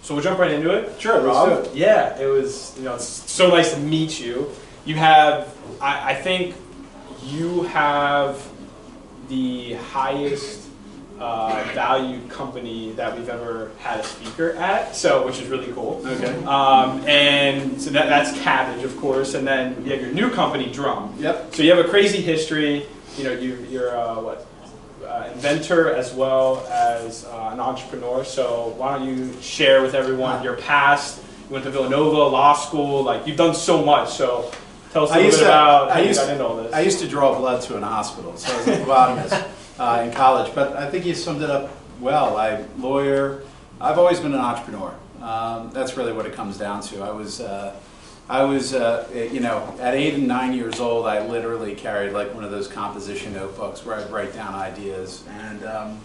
So we'll jump right into it. Sure, Rob. let's do it. Yeah, it was, it's so nice to meet you. You have, I think you have the highest valued company that we've ever had a speaker at, which is really cool. Okay. And so that's Kabbage, of course, and then you have your new company, Drum. Yep. So you have a crazy history. You're inventor as well as an entrepreneur. So why don't you share with everyone your past? You went to Villanova Law School. Like, you've done so much. So tell us a little bit about how you got into all this. I used to draw blood to an hospital, so I was a phlebotomist in college. But I think you summed it up well. Lawyer. I've always been an entrepreneur. That's really what it comes down to. I was, at 8 and 9 years old, I literally carried like one of those composition notebooks where I'd write down ideas, and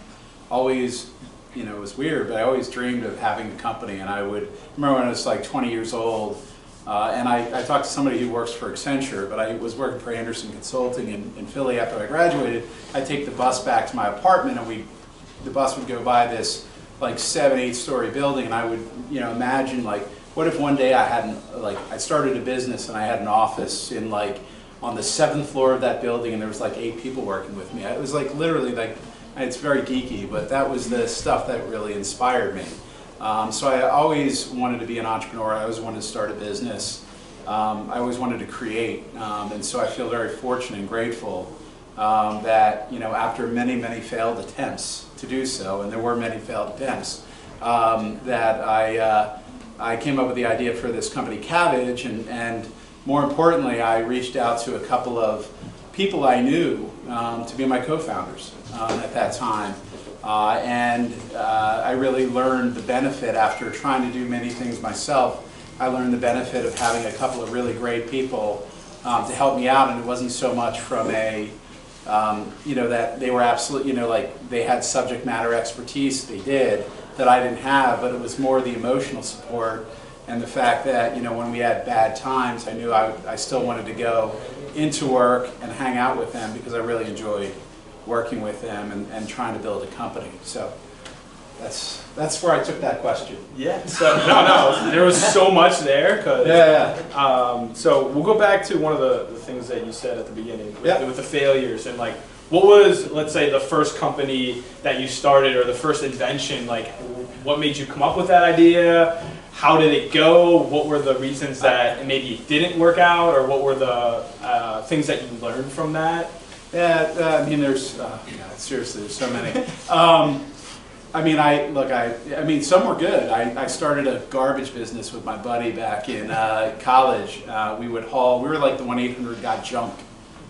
always, it was weird, but I always dreamed of having a company. And I would remember when I was like 20 years old, and I talked to somebody who works for Accenture, but I was working for Anderson Consulting in Philly after I graduated. I'd take the bus back to my apartment, and the bus would go by this like 7-8 story building, and I would, imagine like, what if one day I started a business and I had an office on the 7th floor of that building, and there was like 8 people working with me. It was like literally like, it's very geeky, but that was the stuff that really inspired me. So I always wanted to be an entrepreneur. I always wanted to start a business. I always wanted to create, and so I feel very fortunate and grateful that after many, many failed attempts to do so, and there were many failed attempts, that I came up with the idea for this company, Kabbage, and more importantly, I reached out to a couple of people I knew to be my co-founders at that time. I really learned the benefit, after trying to do many things myself, I learned the benefit of having a couple of really great people to help me out. And it wasn't so much from that they were absolutely, like they had subject matter expertise, they did, that I didn't have, but it was more the emotional support and the fact that, when we had bad times, I knew I still wanted to go into work and hang out with them, because I really enjoyed working with them and trying to build a company. So that's where I took that question. Yeah. So no, there was so much there. So we'll go back to one of the things that you said at the beginning with the failures, and like, what was, let's say, the first company that you started, or the first invention? Like, what made you come up with that idea? How did it go? What were the reasons that maybe it didn't work out, or what were the things that you learned from that? Yeah, seriously, there's so many. Some were good. I started a garbage business with my buddy back in college. We were like the 1-800 got junk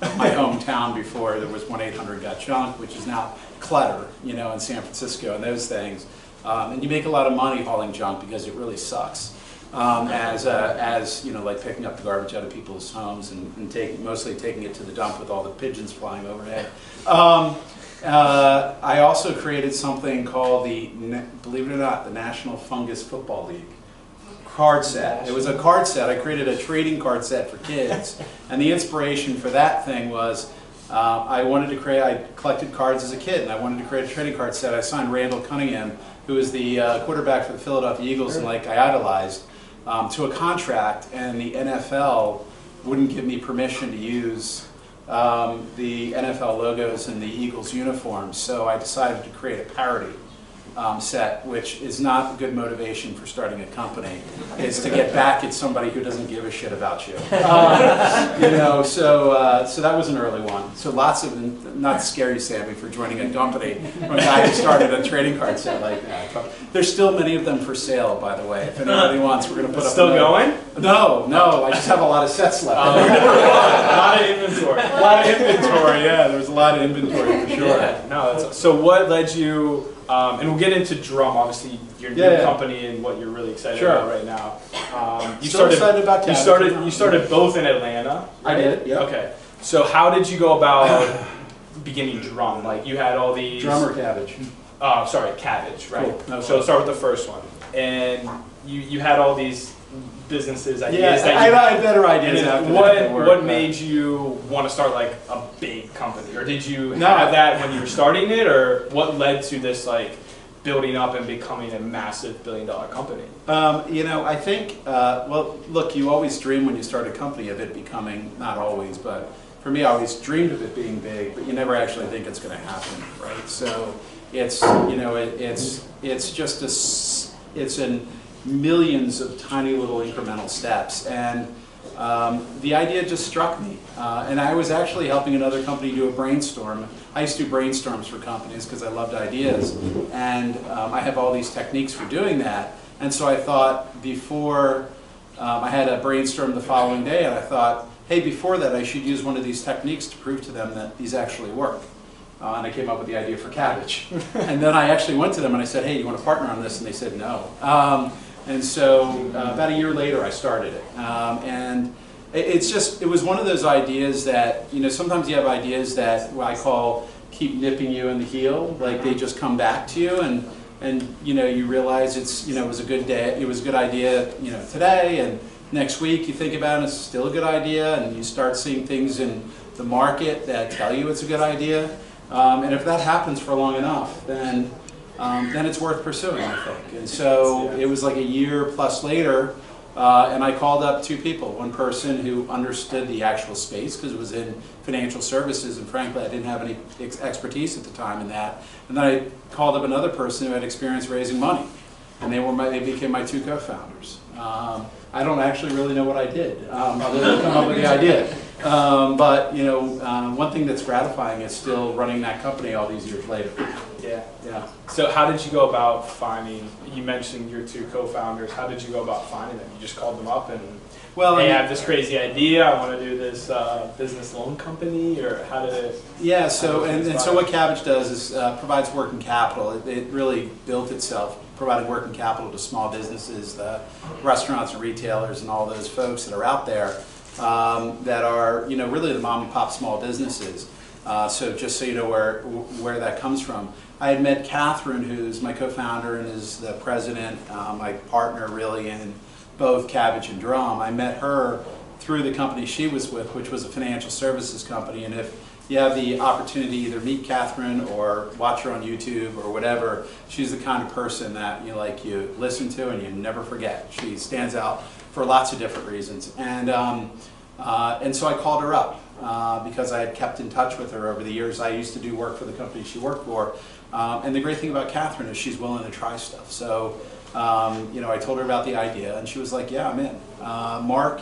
of my hometown before there was 1-800 got junk, which is now Clutter, in San Francisco and those things. And you make a lot of money hauling junk because it really sucks. Like picking up the garbage out of people's homes and mostly taking it to the dump with all the pigeons flying overhead. I also created something called believe it or not, the National Fungus Football League card set. It was a card set. I created a trading card set for kids, and the inspiration for that thing was I collected cards as a kid, and I wanted to create a trading card set. I signed Randall Cunningham, who was the quarterback for the Philadelphia Eagles, and I idolized, to a contract, and the NFL wouldn't give me permission to use the NFL logos and the Eagles uniforms, so I decided to create a parody set, which is not good motivation for starting a company. Is to get back at somebody who doesn't give a shit about you. So that was an early one. So lots of, not to scare you, Sammy, for joining a company from a guy who started a trading card set like that. There's still many of them for sale, by the way. If anybody wants, we're going to put up. Still going? No. I just have a lot of sets left. A lot of inventory. Yeah, there was a lot of inventory for sure. Yeah, so what led you? And we'll get into Drum, obviously, your new company and what you're really excited about right now. Excited about you started both in Atlanta. I did. Yeah. Okay. So how did you go about beginning Drum? Like, you had all these. Drum or Kabbage? Kabbage, right? Cool. No, so let's start with the first one. And you had all these businesses, ideas. Yeah, I had better ideas after that. What made you want to start like a big company, or did you have that when you were starting it, or what led to this like building up and becoming a massive billion-dollar company? I think, well, look, you always dream when you start a company of it becoming, not always, but for me, I always dreamed of it being big, but you never actually think it's going to happen, right? So it's, it's in millions of tiny little incremental steps, and the idea just struck me. And I was actually helping another company do a brainstorm. I used to do brainstorms for companies because I loved ideas, and I have all these techniques for doing that. And so I thought before, I had a brainstorm the following day, and I thought, hey, before that I should use one of these techniques to prove to them that these actually work. And I came up with the idea for Kabbage. And then I actually went to them and I said, hey, you want to partner on this? And they said no. And so about a year later I started it. And it was one of those ideas that, sometimes you have ideas that I call keep nipping you in the heel, like they just come back to you, and you realize it was a good day, it was a good idea, today, and next week you think about it, it's still a good idea, and you start seeing things in the market that tell you it's a good idea. And if that happens for long enough, then it's worth pursuing, I think. And so it was like a year plus later, and I called up two people. One person who understood the actual space because it was in financial services, and frankly I didn't have any expertise at the time in that. And then I called up another person who had experience raising money, and they became my two co-founders. I don't actually really know what I did, other than come up with the idea. But one thing that's gratifying is still running that company all these years later. Yeah. So how did you go about finding, you mentioned your two co-founders, how did you go about finding them? You just called them up and, hey, I have this crazy idea, I want to do this business loan company, or how did it? Yeah, so what Kabbage does is provides working capital. It really built itself, providing working capital to small businesses, the restaurants and retailers and all those folks that are out there that are, really the mom and pop small businesses. So just so you know where that comes from. I had met Catherine, who's my co-founder and is the president, my partner really in both Kabbage and Drum. I met her through the company she was with, which was a financial services company. And if you have the opportunity to either meet Catherine or watch her on YouTube or whatever, she's the kind of person that you listen to and you never forget. She stands out for lots of different reasons. And so I called her up because I had kept in touch with her over the years. I used to do work for the company she worked for. And the great thing about Catherine is she's willing to try stuff. So, I told her about the idea, and she was like, yeah, I'm in. Mark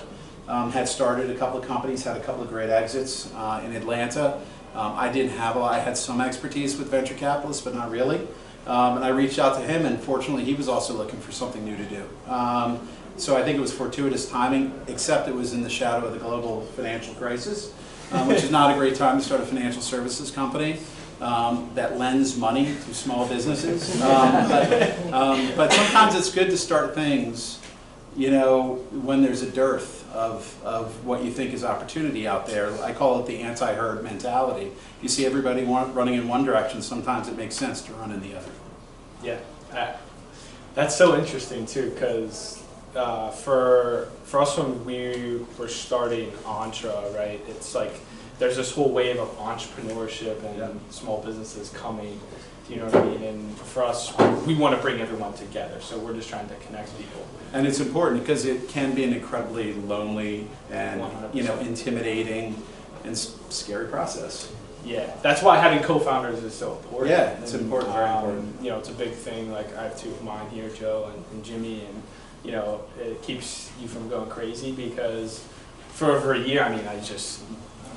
had started a couple of companies, had a couple of great exits in Atlanta. I had some expertise with venture capitalists, but not really. And I reached out to him, and fortunately he was also looking for something new to do. So I think it was fortuitous timing, except it was in the shadow of the global financial crisis, which is not a great time to start a financial services company that lends money to small businesses. But sometimes it's good to start things, when there's a dearth of what you think is opportunity out there. I call it the anti-herd mentality. You see everybody running in one direction, sometimes it makes sense to run in the other. Yeah, that's so interesting too, because for us when we were starting Entre, right, it's like there's this whole wave of entrepreneurship and small businesses coming, you know what I mean? And for us, we want to bring everyone together, so we're just trying to connect people. And it's important because it can be an incredibly lonely and 100%. Intimidating and scary process. Yeah, that's why having co-founders is so important. Yeah, it's important, very important. It's a big thing. Like I have two of mine here, Joe and Jimmy, and it keeps you from going crazy because for over a year,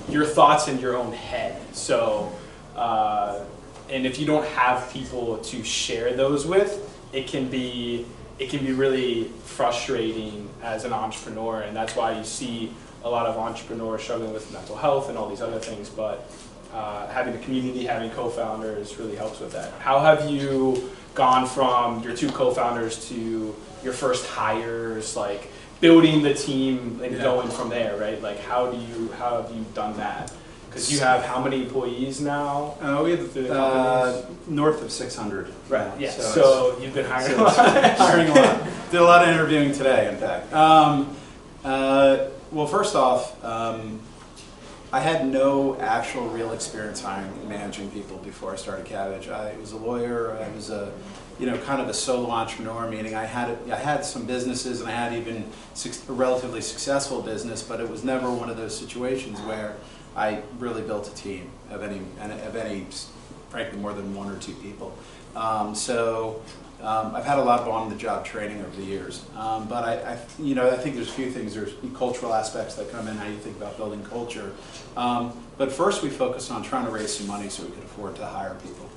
your thoughts in your own head. So, and if you don't have people to share those with, it can be really frustrating as an entrepreneur, and that's why you see a lot of entrepreneurs struggling with mental health and all these other things. But having a community, having co-founders really helps with that. How have you gone from your two co-founders to your first hires, like building the team and going from there, right? Like how have you done that? Because you have how many employees now? We have north of 600. Right. Yeah. So you've been hiring a lot. Hiring a lot. Did a lot of interviewing today, in fact. Well, first off, I had no actual real experience managing people before I started Kabbage. I was a lawyer. I was a kind of a solo entrepreneur, meaning I had some businesses and I had even a relatively successful business, but it was never one of those situations where I really built a team of any, frankly, more than 1 or 2 people. I've had a lot of on-the-job training over the years, but I think there's a few things. There's cultural aspects that come in, how you think about building culture. But first, we focused on trying to raise some money so we could afford to hire people.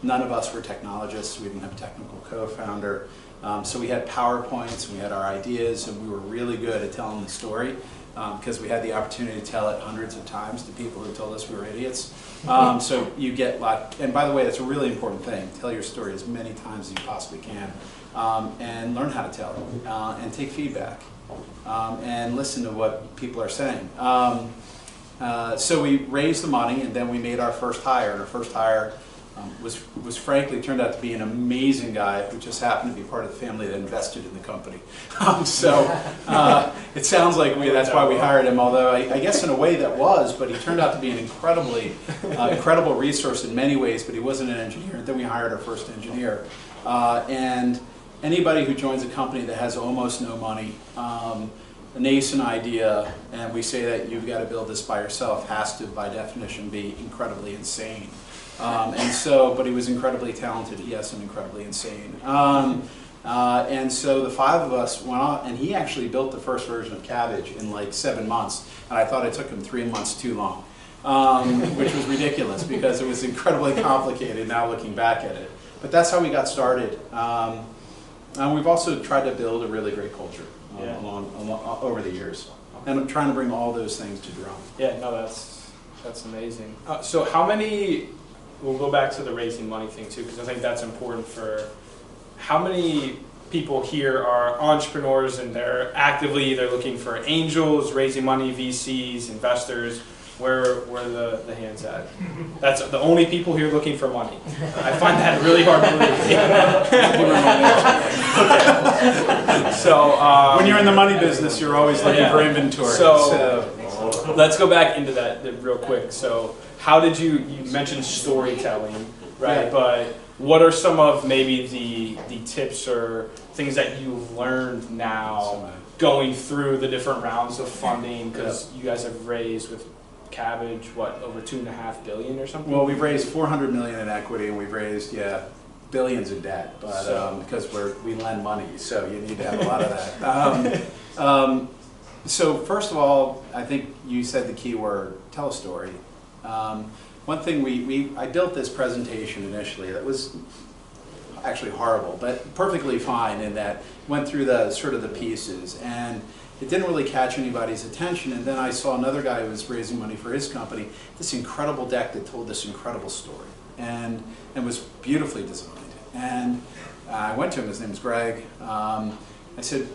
None of us were technologists. We didn't have a technical co-founder. So we had PowerPoints, and we had our ideas, and we were really good at telling the story because we had the opportunity to tell it hundreds of times to people who told us we were idiots. So you get and by the way, that's a really important thing. Tell your story as many times as you possibly can, and learn how to tell it, and take feedback, and listen to what people are saying. So we raised the money, and then we made our first hire, and our first hire was frankly turned out to be an amazing guy who just happened to be part of the family that invested in the company. It sounds like that's why we hired him, although I guess in a way that was, but he turned out to be an incredible resource in many ways, but he wasn't an engineer. And then we hired our first engineer. And anybody who joins a company that has almost no money, a nascent idea, and we say that you've got to build this by yourself, has to, by definition, be incredibly insane. But he was incredibly talented, yes, and incredibly insane. And so the 5 of us went on, and he actually built the first version of Kabbage in like 7 months, and I thought it took him 3 months too long, which was ridiculous because it was incredibly complicated now looking back at it. But that's how we got started. And we've also tried to build a really great culture over the years. And I'm trying to bring all those things to Jerome. Yeah, no, that's amazing. So how many... We'll go back to the raising money thing too, because I think that's important for how many people here are entrepreneurs and they're actively either looking for angels, raising money, VCs, investors. Where the hands at? That's the only people here looking for money. I find that really hard to believe. Okay. So when you're in the money business, you're always looking for inventory. So let's go back into that real quick. So how did you mentioned storytelling, right? Yeah. But what are some of maybe the tips or things that you've learned now going through the different rounds of funding? Because you guys have raised with Kabbage, what, over $2.5 billion or something? Well, we've raised $400 million in equity, and we've raised billions in debt, but because we lend money, so you need to have a lot of that. So first of all, I think you said the key word: tell a story. One thing I built this presentation initially that was actually horrible, but perfectly fine in that went through the pieces, and it didn't really catch anybody's attention. And then I saw another guy who was raising money for his company, this incredible deck that told this incredible story, and was beautifully designed. And I went to him, his name's Greg. I said,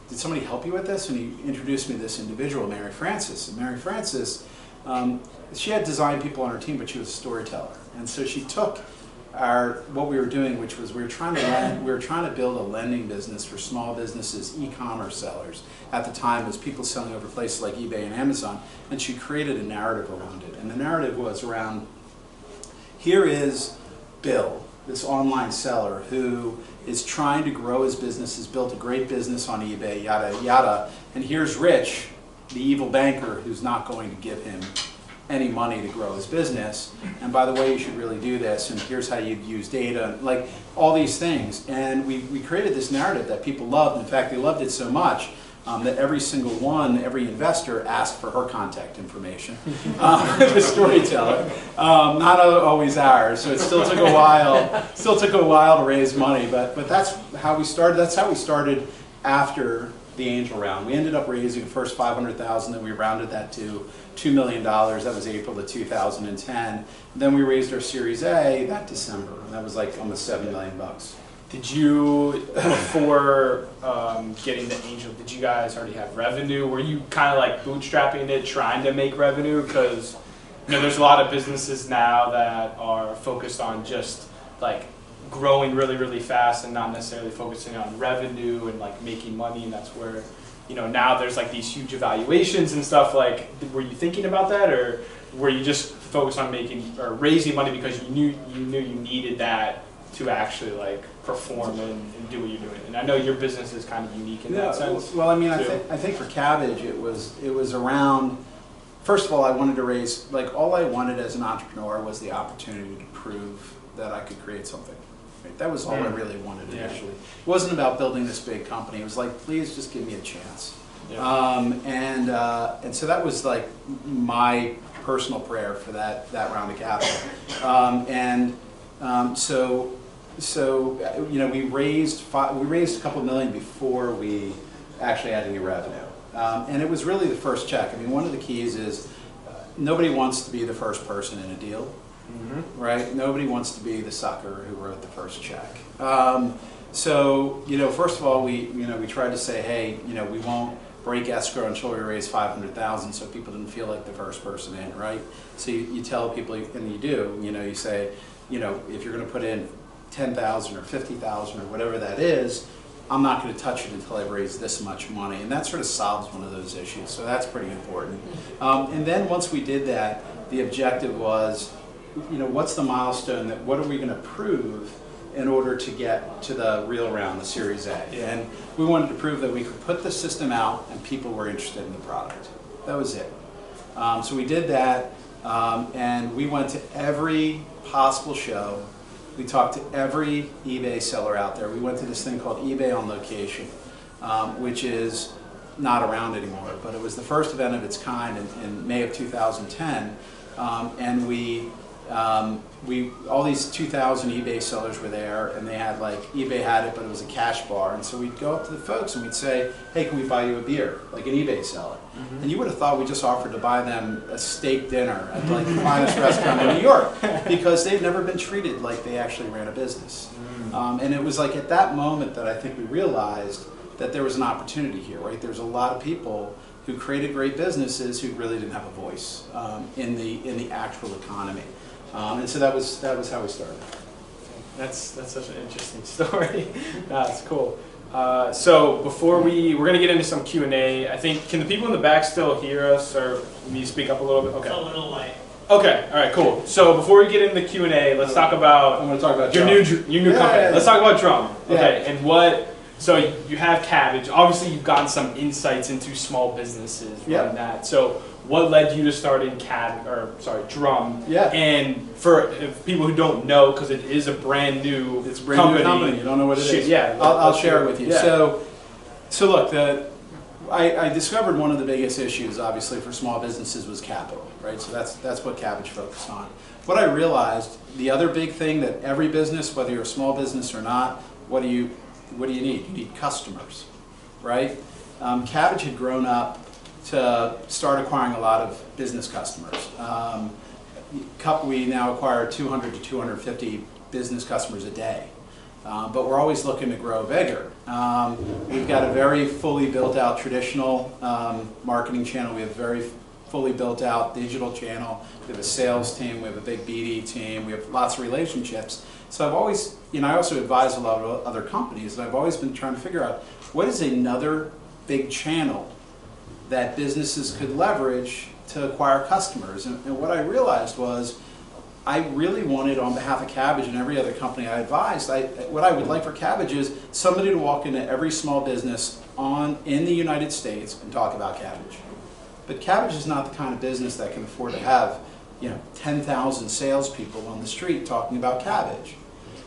did somebody help you with this? And he introduced me to this individual, Mary Frances. And Mary Frances, she had design people on her team, but she was a storyteller. And so she took what we were doing, which was we were trying to build a lending business for small businesses, e-commerce sellers. At the time, it was people selling over places like eBay and Amazon, and she created a narrative around it. And the narrative was around, here is Bill, this online seller who is trying to grow his business, has built a great business on eBay, yada, yada, and here's Rich, the evil banker, who's not going to give him any money to grow his business, and by the way, you should really do this, and here's how you'd use data, like all these things. And we created this narrative that people loved. In fact, they loved it so much that every investor asked for her contact information, the storyteller, not always ours, so it still took a while to raise money, but that's how we started. That's how we started after the angel round. We ended up raising the first $500,000, then we rounded that to $2 million. That was April of 2010. Then we raised our Series A that December, and that was like almost $7 million. Did you, before getting the angel, did you guys already have revenue? Were you kind of like bootstrapping it, trying to make revenue? Because there's a lot of businesses now that are focused on just like growing really, really fast and not necessarily focusing on revenue and like making money, and that's where, now there's like these huge evaluations and stuff. Like, were you thinking about that, or were you just focused on making or raising money because you knew you needed that to actually like perform and do what you're doing. And I know your business is kind of unique in that sense. Well, I mean, I think for Kabbage, it was around. First of all, I wanted to raise, like, all I wanted as an entrepreneur was the opportunity to prove that I could create something. Right? That was all I really wanted initially. It wasn't about building this big company. It was like, please just give me a chance. And so that was like my personal prayer for that round of capital. So you know, we raised a couple million before we actually had any revenue. And it was really the first check. I mean, one of the keys is nobody wants to be the first person in a deal, right? Nobody wants to be the sucker who wrote the first check. So, you know, first of all, we tried to say, hey, you know, we won't break escrow until we raise 500,000, so people didn't feel like the first person in, right? So you tell people, and you do, you know, you say, you know, if you're going to put in 10,000 or 50,000 or whatever that is, I'm not going to touch it until I've raised this much money, and that sort of solves one of those issues. So that's pretty important. And then once we did that, the objective was, you know, what's the milestone? What are we going to prove in order to get to the real round, the Series A? And we wanted to prove that we could put the system out and people were interested in the product. That was it. So we did that, and we went to every possible show. We talked to every eBay seller out there. We went to this thing called eBay on Location, which is not around anymore, but it was the first event of its kind in May of 2010, and all these 2,000 eBay sellers were there, and they had, like, eBay had it, but it was a cash bar, and so we'd go up to the folks and we'd say, hey, can we buy you a beer, like an eBay seller? And you would have thought we just offered to buy them a steak dinner at, like, the finest restaurant in New York, because they'd never been treated like they actually ran a business. And it was like at that moment that I think we realized that there was an opportunity here, right? There's a lot of people who created great businesses who really didn't have a voice in the actual economy. And so that was how we started. That's such an interesting story. That's cool. So before we're going to get into some Q&A, I think, can the people in the back still hear us, or can you speak up a little bit? Okay. A little light. Okay. All right. Cool. So before we get into the Q&A, let's talk about. I'm going to talk about your new company. Yeah. Let's talk about Drum. Okay. And what? So you have Kabbage. Obviously, you've gotten some insights into small businesses running that. So what led you to starting Drum? Yeah. And for people who don't know, because it is a brand new company. You don't know what it is. Yeah. I'll share it with you. Yeah. So look, I discovered one of the biggest issues, obviously, for small businesses was capital, right? So that's what Kabbage focused on. What I realized, the other big thing that every business, whether you're a small business or not, what do you need? You need customers, right? Kabbage had grown up to start acquiring a lot of business customers. We now acquire 200 to 250 business customers a day, but we're always looking to grow bigger. We've got a very fully built out traditional marketing channel. We have a very fully built out digital channel. We have a sales team. We have a big BD team. We have lots of relationships. So I've always, I also advise a lot of other companies, and I've always been trying to figure out what is another big channel that businesses could leverage to acquire customers. And what I realized was I really wanted, on behalf of Kabbage and every other company I advised, what I would like for Kabbage is somebody to walk into every small business in the United States and talk about Kabbage. But Kabbage is not the kind of business that can afford to have 10,000 salespeople on the street talking about Kabbage.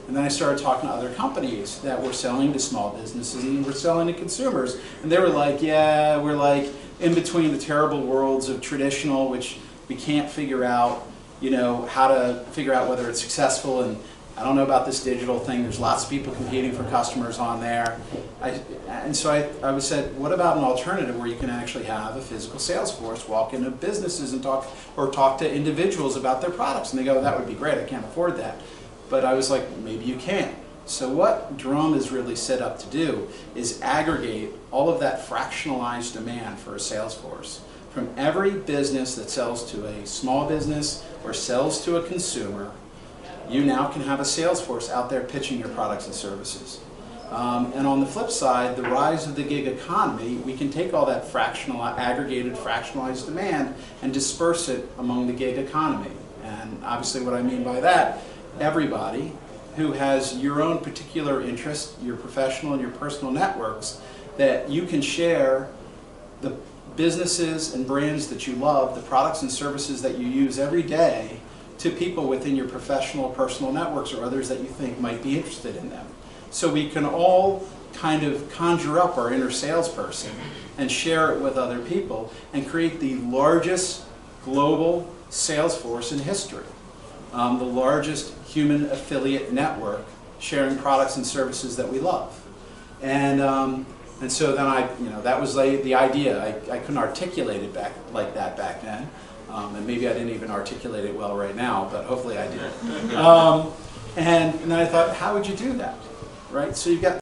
And then I started talking to other companies that were selling to small businesses and were selling to consumers. And they were like, yeah, we're like in between the terrible worlds of traditional, which we can't figure out, how to figure out whether it's successful. And I don't know about this digital thing. There's lots of people competing for customers on there. And so I said, what about an alternative where you can actually have a physical sales force walk into businesses and talk to individuals about their products? And they go, that would be great. I can't afford that. But I was like, maybe you can. So what Drum is really set up to do is aggregate all of that fractionalized demand for a sales force. From every business that sells to a small business or sells to a consumer, you now can have a sales force out there pitching your products and services. And on the flip side, the rise of the gig economy, we can take all that aggregated fractionalized demand and disperse it among the gig economy. And obviously what I mean by that, everybody who has your own particular interest, your professional and your personal networks, that you can share the businesses and brands that you love, the products and services that you use every day, to people within your professional or personal networks or others that you think might be interested in them. So we can all kind of conjure up our inner salesperson and share it with other people and create the largest global sales force in history. The largest human affiliate network sharing products and services that we love. And so then that was the idea. I couldn't articulate it like that back then. And maybe I didn't even articulate it well right now, but hopefully I did. And then I thought, how would you do that? Right? So you've got